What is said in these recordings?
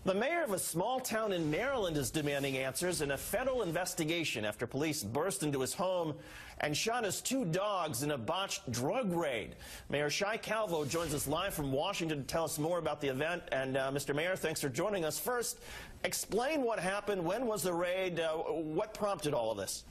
The mayor of a small town in Maryland is demanding answers in a federal investigation after police burst into his home and shot his two dogs in a botched drug raid. Mayor Shai Calvo joins us live from Washington to tell us more about the event. And Mr. Mayor, thanks for joining us. First, explain what happened. When was the raid? What prompted all of this?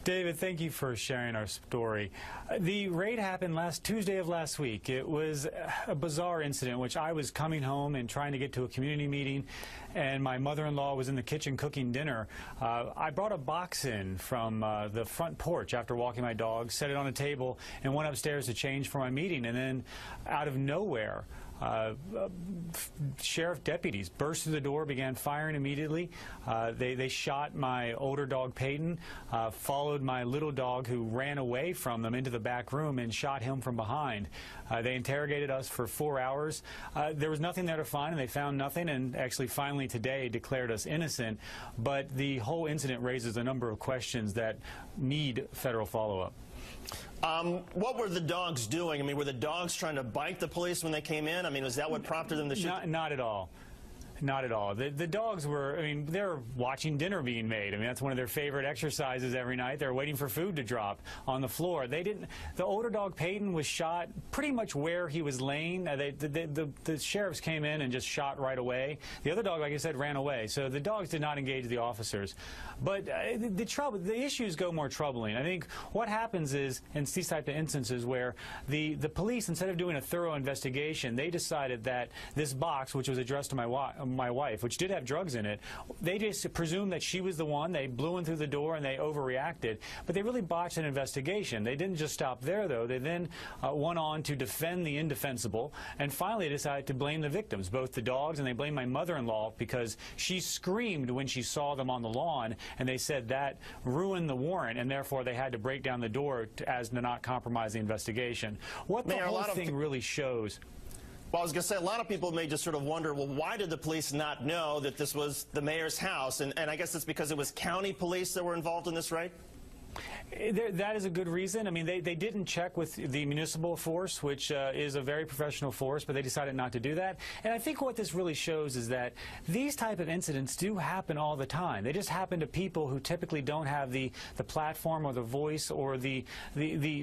David, thank you for sharing our story. The raid happened Tuesday of last week. It was a bizarre incident, which I was coming home and trying to get to a community meeting, and my mother-in-law was in the kitchen cooking dinner. I brought a box in from the front porch after walking my dog, set it on a table, and went upstairs to change for my meeting. And then, out of nowhere, sheriff deputies burst through the door, began firing immediately. They shot my older dog, Peyton, followed my little dog, who ran away from them, into the back room and shot him from behind. They interrogated us for 4 hours. There was nothing there to find, and they found nothing, and actually finally today declared us innocent. But the whole incident raises a number of questions that need federal follow-up. What were the dogs doing? I mean, were the dogs trying to bite the police when they came in? I mean, was that what prompted them to shoot? Not at all. Not at all. The dogs were, I mean, they're watching dinner being made. I mean, that's one of their favorite exercises every night. They're waiting for food to drop on the floor. The older dog, Peyton, was shot pretty much where he was laying. The sheriffs came in and just shot right away. The other dog, like I said, ran away. So the dogs did not engage the officers. But the issues go more troubling. I think what happens is, in these type of instances where the police, instead of doing a thorough investigation, they decided that this box, which was addressed to my wife, which did have drugs in it, they just presumed that she was the one. They blew in through the door and they overreacted. But they really botched an investigation. They didn't just stop there, though. They then went on to defend the indefensible, and finally decided to blame the victims, both the dogs, and they blamed my mother-in-law because she screamed when she saw them on the lawn, and they said that ruined the warrant, and therefore they had to break down the door as to not compromise the investigation. What the whole thing really shows... Well, I was going to say, a lot of people may just sort of wonder, well, why did the police not know that this was the mayor's house? And I guess it's because it was county police that were involved in this raid? That is a good reason. I mean, they didn't check with the municipal force, which is a very professional force, but they decided not to do that. And I think what this really shows is that these type of incidents do happen all the time. They just happen to people who typically don't have the platform or the voice or the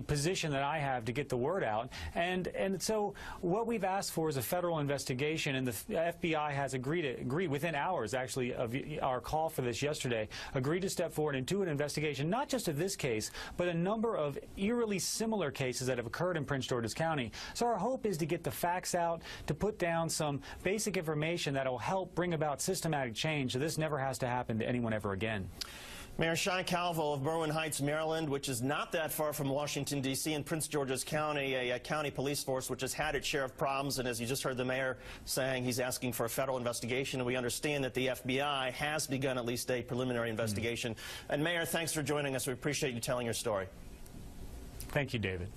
position that I have to get the word out. And so what we've asked for is a federal investigation, and the FBI has agreed within hours, actually, of our call for this yesterday, agreed to step forward and do an investigation, not just of this case, but a number of eerily similar cases that have occurred in Prince George's County. So our hope is to get the facts out, to put down some basic information that will help bring about systematic change so this never has to happen to anyone ever again. Mayor Shai Calvo of Berwyn Heights, Maryland, which is not that far from Washington, D.C., and Prince George's County, a county police force which has had its share of problems. And as you just heard the mayor saying, he's asking for a federal investigation. And we understand that the FBI has begun at least a preliminary investigation. And Mayor, thanks for joining us. We appreciate you telling your story. Thank you, David.